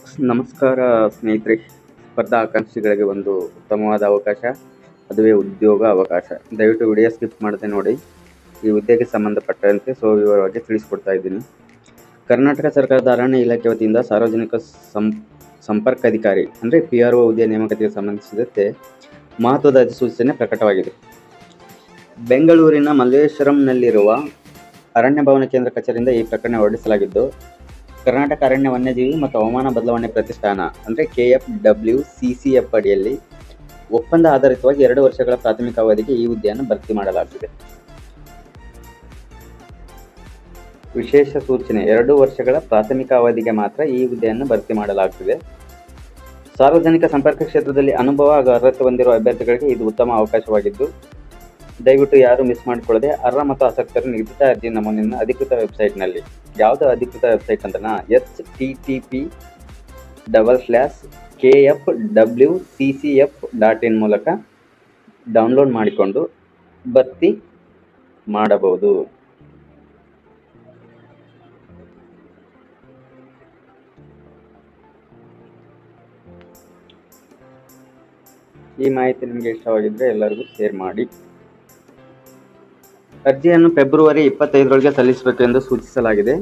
ನಮಸ್ಕಾರ ಸ್ನೇಹಿತರೆ. ಸ್ಪರ್ಧಾ ಆಕಾಂಕ್ಷಿಗಳಿಗೆ ಒಂದು ಉತ್ತಮವಾದ ಅವಕಾಶ, ಅದುವೇ ಉದ್ಯೋಗ ಅವಕಾಶ. ದಯವಿಟ್ಟು ವಿಡಿಯೋ ಸ್ಕಿಪ್ ಮಾಡದೆ ನೋಡಿ. ಈ ಹುದ್ದೆಗೆ ಸಂಬಂಧಪಟ್ಟಂತೆ ವಿವರವಾಗಿ ತಿಳಿಸ್ಕೊಡ್ತಾ ಇದ್ದೀನಿ. ಕರ್ನಾಟಕ ಸರ್ಕಾರದ ಅರಣ್ಯ ಇಲಾಖೆ ವತಿಯಿಂದ ಸಾರ್ವಜನಿಕ ಸಂಪರ್ಕಾಧಿಕಾರಿ ಅಂದರೆ PRO ಹುದ್ದೆ ನೇಮಕಾತಿಗೆ ಸಂಬಂಧಿಸಿದಂತೆ ಮಹತ್ವದ ಅಧಿಸೂಚನೆ ಪ್ರಕಟವಾಗಿದೆ. ಬೆಂಗಳೂರಿನ ಮಲ್ಲೇಶ್ವರಂನಲ್ಲಿರುವ ಅರಣ್ಯ ಭವನ ಕೇಂದ್ರ ಕಚೇರಿಯಿಂದ ಈ ಪ್ರಕಟಣೆ ಹೊರಡಿಸಲಾಗಿದ್ದು, ಕರ್ನಾಟಕ ಅರಣ್ಯ ವನ್ಯಜೀವಿ ಮತ್ತು ಹವಾಮಾನ ಬದಲಾವಣೆ ಪ್ರತಿಷ್ಠಾನ ಅಂದರೆ KFWCCF ಅಡಿಯಲ್ಲಿ ಒಪ್ಪಂದ ಆಧಾರಿತವಾಗಿ 2 ವರ್ಷಗಳ ಪ್ರಾಥಮಿಕ ಅವಧಿಗೆ ಈ ಹುದ್ದೆಯನ್ನು ಭರ್ತಿ ಮಾಡಲಾಗುತ್ತಿದೆ. ವಿಶೇಷ ಸೂಚನೆ: 2 ವರ್ಷಗಳ ಪ್ರಾಥಮಿಕ ಅವಧಿಗೆ ಮಾತ್ರ ಈ ಹುದ್ದೆಯನ್ನು ಭರ್ತಿ ಮಾಡಲಾಗುತ್ತಿದೆ. ಸಾರ್ವಜನಿಕ ಸಂಪರ್ಕ ಕ್ಷೇತ್ರದಲ್ಲಿ ಅನುಭವ ಹಾಗೂ ಅರ್ಹತೆ ಹೊಂದಿರುವ ಅಭ್ಯರ್ಥಿಗಳಿಗೆ ಇದು ಉತ್ತಮ ಅವಕಾಶವಾಗಿದ್ದು, ದಯವಿಟ್ಟು ಯಾರು ಮಿಸ್ ಮಾಡಿಕೊಳ್ಳದೆ ಅರ್ಹ ಮತ್ತು ಆಸಕ್ತರು ನಿಗದಿತ ಅರ್ಜಿ ನಮೂನೆಯನ್ನು ಅಧಿಕೃತ ವೆಬ್ಸೈಟ್ನಲ್ಲಿ, ಯಾವುದೋ ಅಧಿಕೃತ ವೆಬ್ಸೈಟ್ ಅಂತ http://kfwccf.in ಮೂಲಕ ಡೌನ್ಲೋಡ್ ಮಾಡಿಕೊಂಡು ಭರ್ತಿ ಮಾಡಬಹುದು. ಈ ಮಾಹಿತಿ ನಿಮಗೆ ಇಷ್ಟವಾಗಿದ್ದರೆ ಎಲ್ಲರಿಗೂ ಶೇರ್ ಮಾಡಿ. ಅರ್ಜಿಯನ್ನು ಫೆಬ್ರವರಿ 25ರೊಳಗೆ ಸಲ್ಲಿಸಬೇಕು ಎಂದು ಸೂಚಿಸಲಾಗಿದೆ.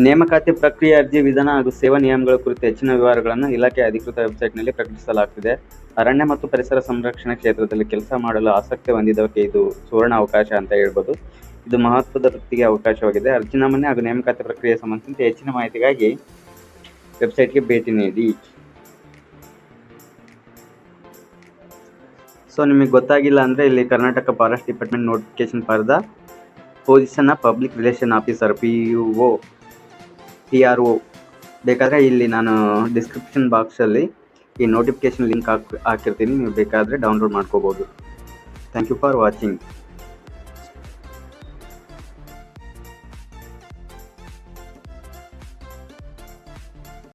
ನೇಮಕಾತಿ ಪ್ರಕ್ರಿಯೆ, ಅರ್ಜಿ ವಿಧಾನ ಹಾಗೂ ಸೇವಾ ನಿಯಮಗಳ ಕುರಿತು ಹೆಚ್ಚಿನ ವಿವರಗಳನ್ನು ಇಲಾಖೆಯ ಅಧಿಕೃತ ವೆಬ್ಸೈಟ್ನಲ್ಲಿ ಪ್ರಕಟಿಸಲಾಗುತ್ತಿದೆ. ಅರಣ್ಯ ಮತ್ತು ಪರಿಸರ ಸಂರಕ್ಷಣೆ ಕ್ಷೇತ್ರದಲ್ಲಿ ಕೆಲಸ ಮಾಡಲು ಆಸಕ್ತಿ ಹೊಂದಿದವರಿಗೆ ಇದು ಸುವರ್ಣ ಅವಕಾಶ ಅಂತ ಹೇಳ್ಬೋದು. ಇದು ಮಹತ್ವದ ವೃತ್ತಿಗೆ ಅವಕಾಶವಾಗಿದೆ. ಅರ್ಜಿ ನಮೂನೆ ಹಾಗೂ ನೇಮಕಾತಿ ಪ್ರಕ್ರಿಯೆ ಸಂಬಂಧಿಸಿದಂತೆ ಹೆಚ್ಚಿನ ಮಾಹಿತಿಗಾಗಿ ವೆಬ್ಸೈಟ್ಗೆ ಭೇಟಿ ನೀಡಿ. ನಿಮಗೆ ಗೊತ್ತಾಗಿಲ್ಲ ಅಂದರೆ ಇಲ್ಲಿ Karnataka forest department notification for the position of public relation officer PRO ಬೇಕಾದರೆ ಇಲ್ಲಿ ನಾನು ಡಿಸ್ಕ್ರಿಪ್ಷನ್ ಬಾಕ್ಸಲ್ಲಿ ಈ ನೋಟಿಫಿಕೇಶನ್ ಲಿಂಕ್ ಹಾಕಿರ್ತೀನಿ. ನೀವು ಬೇಕಾದರೆ ಡೌನ್ಲೋಡ್ ಮಾಡ್ಕೋಬೋದು. Thank you for watching.